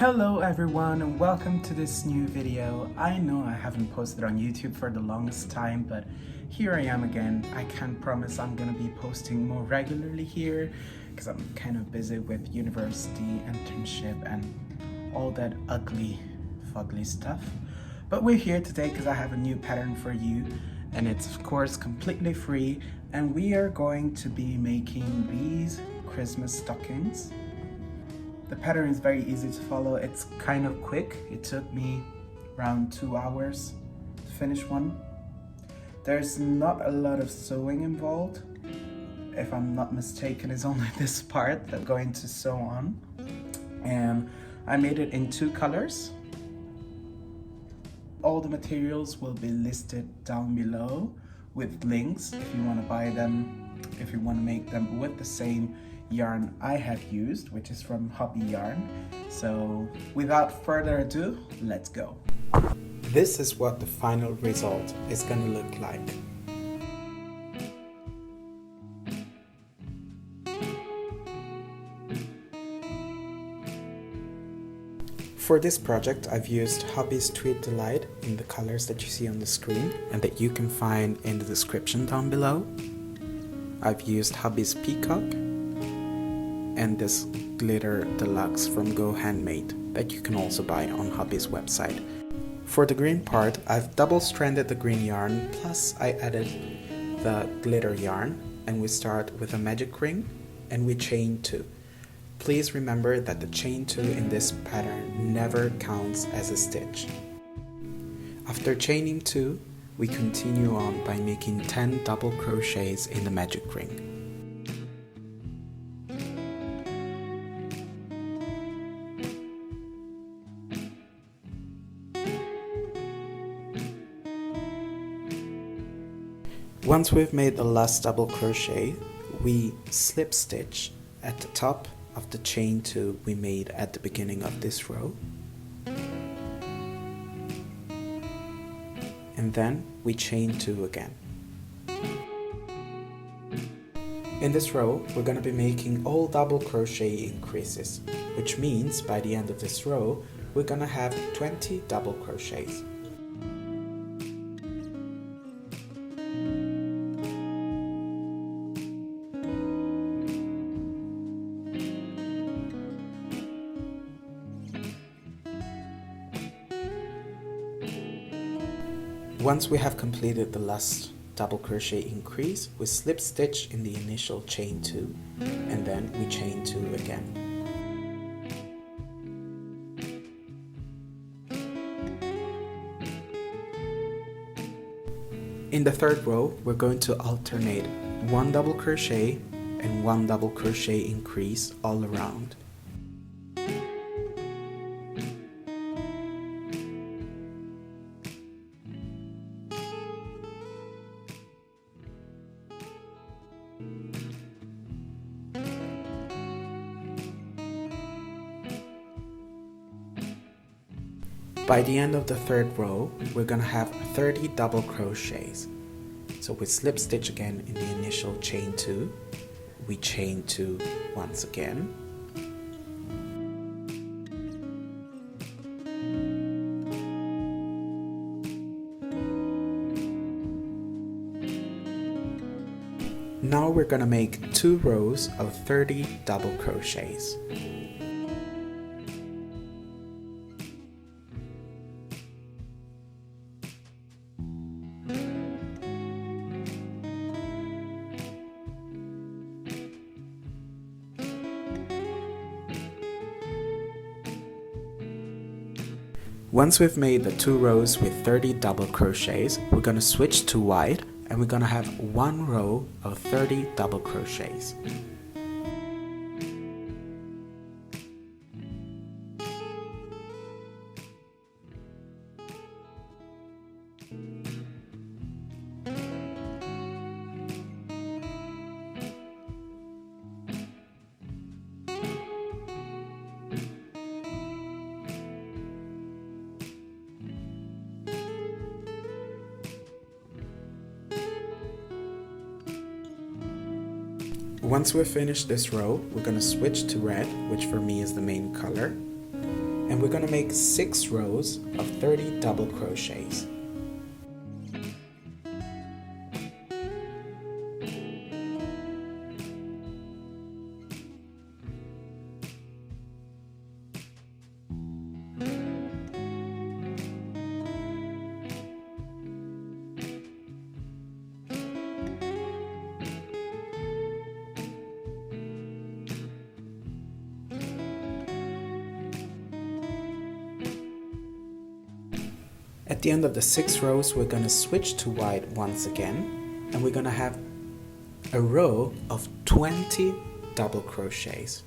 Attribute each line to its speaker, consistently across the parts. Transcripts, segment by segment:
Speaker 1: Hello everyone and welcome to this new video. I know I haven't posted on YouTube for the longest time, but here I am again. I can't promise I'm gonna be posting more regularly here because I'm kind of busy with university, internship and all that ugly, fugly stuff. But we're here today because I have a new pattern for you, and it's of course completely free, and we are going to be making these Christmas stockings. The pattern is very easy to follow. It's kind of quick. It took me around 2 hours to finish one. There's not a lot of sewing involved. If I'm not mistaken, it's only this part that I'm going to sew on. And I made it in 2 colors. All the materials will be listed down below with links if you want to buy them, if you want to make them with the same yarn I have used, which is from Hobby Yarn. So without further ado, let's go. This is what the final result is gonna look like. For this project, I've used Hobby's Tweed Delight in the colors that you see on the screen and that you can find in the description down below. I've used Hobby's Peacock and this glitter deluxe from Go Handmade that you can also buy on Hobby's website. For the green part, I've double stranded the green yarn, plus I added the glitter yarn, and we start with a magic ring and we chain 2. Please remember that the chain 2 in this pattern never counts as a stitch. After chaining 2, we continue on by making 10 double crochets in the magic ring. Once we've made the last double crochet, we slip stitch at the top of the chain 2 we made at the beginning of this row. And then we chain 2 again. In this row, we're going to be making all double crochet increases, which means by the end of this row, we're going to have 20 double crochets. Once we have completed the last double crochet increase, we slip stitch in the initial chain 2 and then we chain 2 again. In the third row, we're going to alternate 1 double crochet and 1 double crochet increase all around. By the end of the third row, we're gonna have 30 double crochets. So we slip stitch again in the initial chain 2, we chain 2 once again, now we're gonna make 2 rows of 30 double crochets. Once we've made the 2 rows with 30 double crochets, we're going to switch to white and we're going to have 1 row of 30 double crochets. Once we've finished this row, we're going to switch to red, which for me is the main color. and we're going to make 6 rows of 30 double crochets. At the end of the 6 rows, we're going to switch to white once again, and we're going to have a row of 20 double crochets.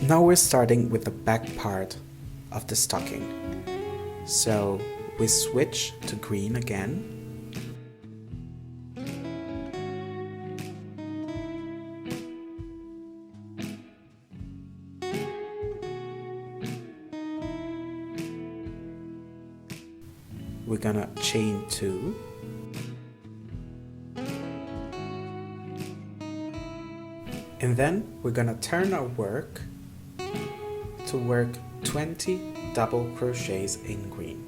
Speaker 1: Now we're starting with the back part of the stocking. So we switch to green again. We're gonna chain 2. And then we're gonna turn our work to work 20 double crochets in green.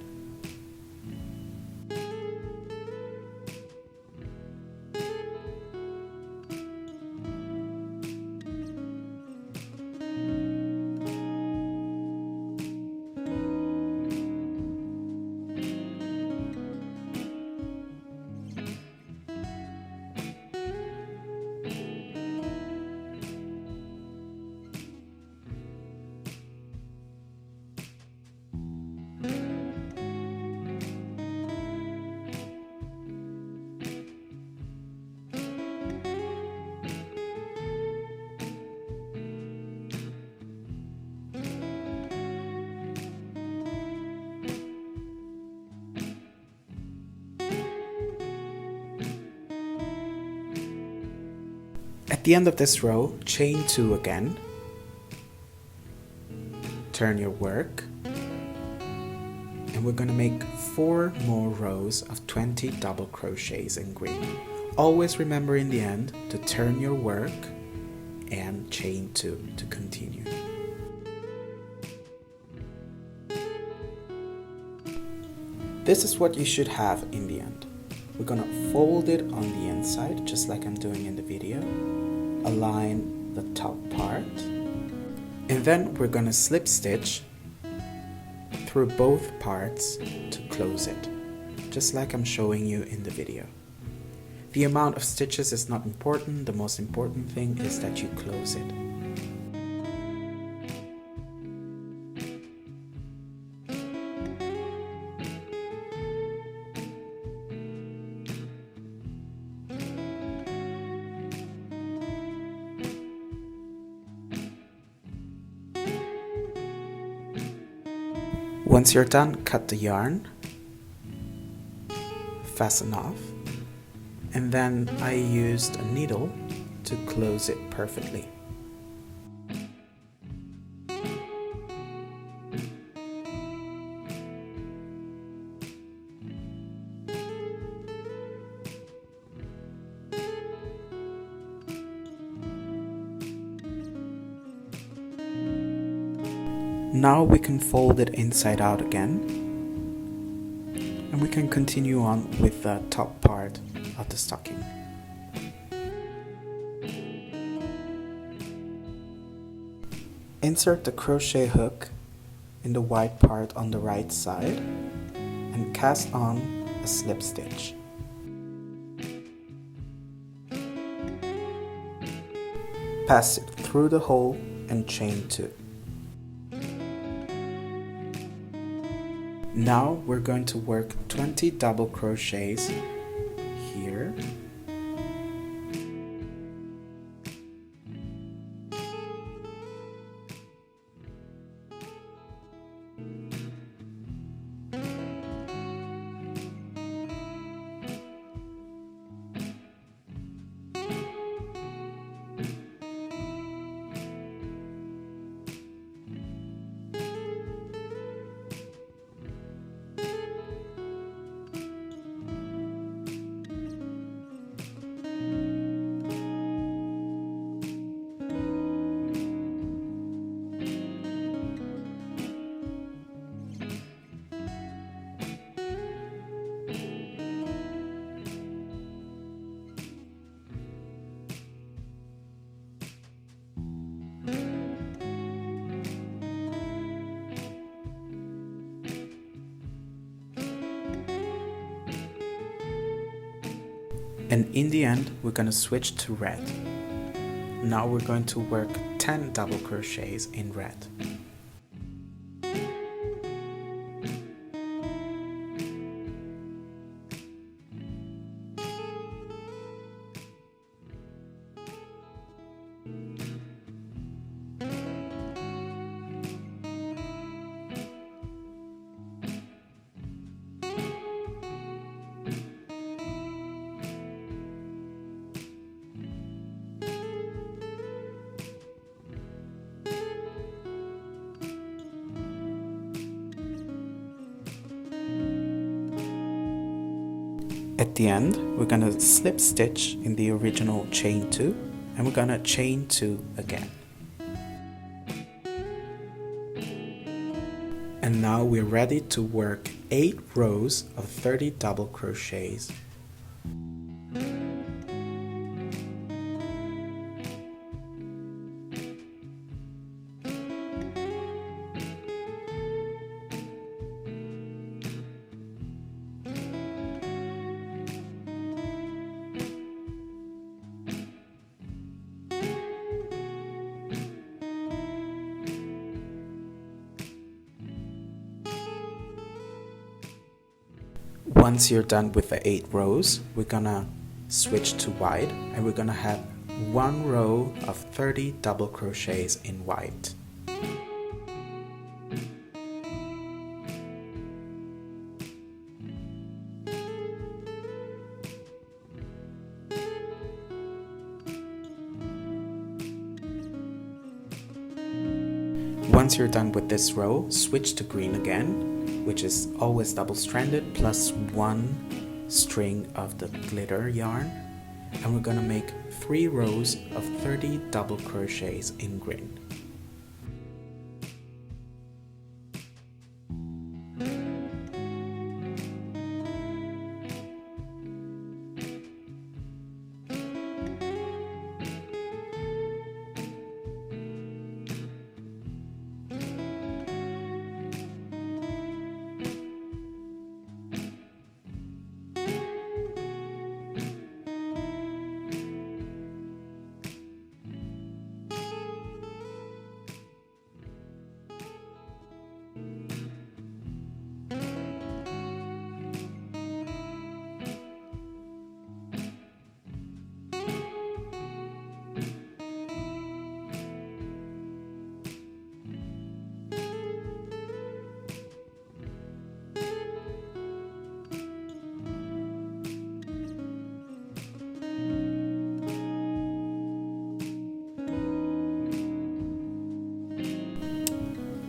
Speaker 1: At the end of this row, chain 2 again, turn your work, and we're going to make 4 more rows of 20 double crochets in green. Always remember in the end to turn your work and chain 2 to continue. This is what you should have in the end. We're gonna fold it on the inside, just like I'm doing in the video. Align the top part. And then we're gonna slip stitch through both parts to close it, just like I'm showing you in the video. The amount of stitches is not important, the most important thing is that you close it. Once you're done, cut the yarn, fasten off, and then I used a needle to close it perfectly. Now we can fold it inside out again, and we can continue on with the top part of the stocking. Insert the crochet hook in the white part on the right side and cast on a slip stitch. Pass it through the hole and chain 2. Now we're going to work 20 double crochets here. And in the end, we're going to switch to red. Now we're going to work 10 double crochets in red. At the end, we're going to slip stitch in the original chain 2 and we're going to chain 2 again. And now we're ready to work 8 rows of 30 double crochets. Once you're done with the 8 rows, we're gonna switch to white and we're gonna have 1 row of 30 double crochets in white. Once you're done with this row, switch to green again, which is always double-stranded plus 1 string of the glitter yarn, and we're gonna make 3 rows of 30 double crochets in green.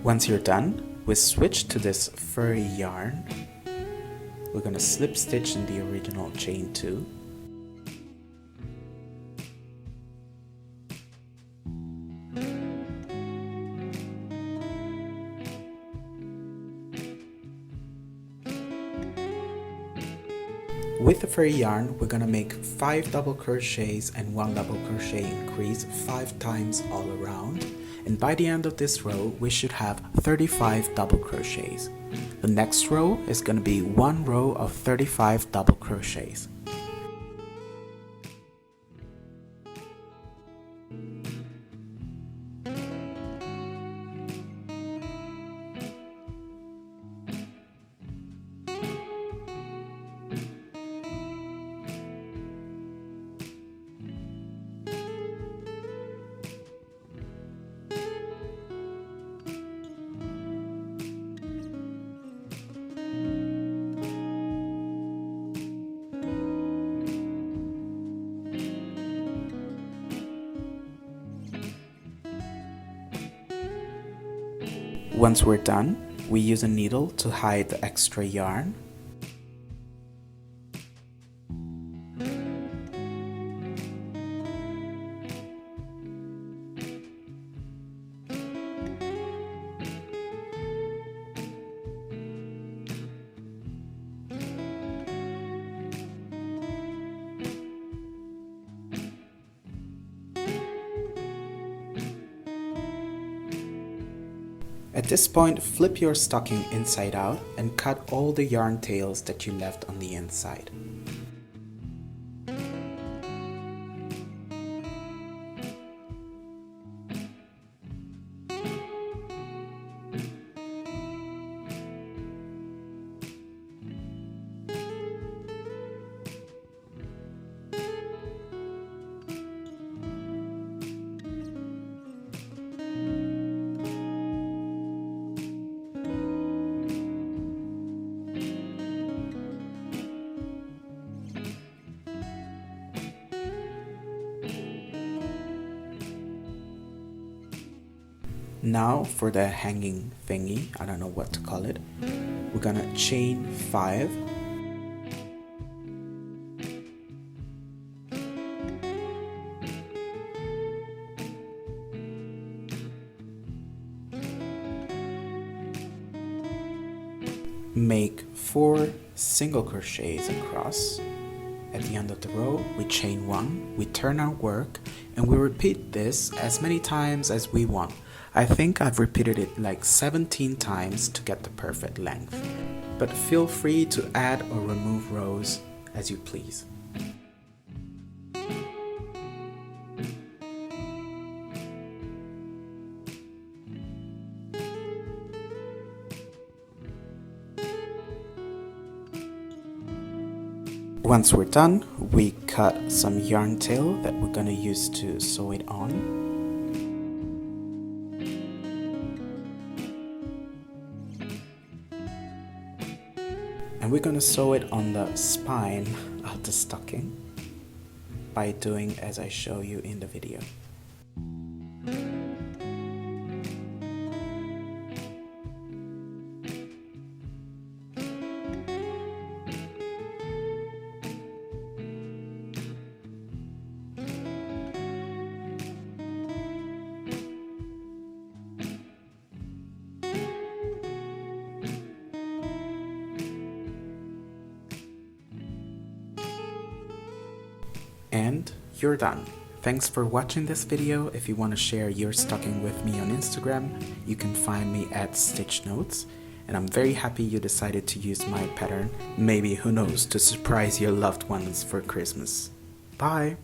Speaker 1: Once you're done, we switch to this furry yarn. We're gonna slip stitch in the original chain 2. With the furry yarn, we're gonna make 5 double crochets and 1 double crochet increase 5 times all around. And by the end of this row, we should have 35 double crochets. The next row is going to be 1 row of 35 double crochets. Once we're done, we use a needle to hide the extra yarn. At this point, flip your stocking inside out and cut all the yarn tails that you left on the inside. Now for the hanging thingy, I don't know what to call it, we're gonna chain 5. Make 4 single crochets across. At the end of the row, we chain 1, we turn our work, and we repeat this as many times as we want. I think I've repeated it like 17 times to get the perfect length. But feel free to add or remove rows as you please. Once we're done, we cut some yarn tail that we're gonna use to sew it on. And we're gonna sew it on the spine of the stocking by doing as I show you in the video. And you're done. Thanks for watching this video. If you want to share your stocking with me on Instagram, you can find me at Stitch Notes. And I'm very happy you decided to use my pattern. Maybe, who knows, to surprise your loved ones for Christmas. Bye!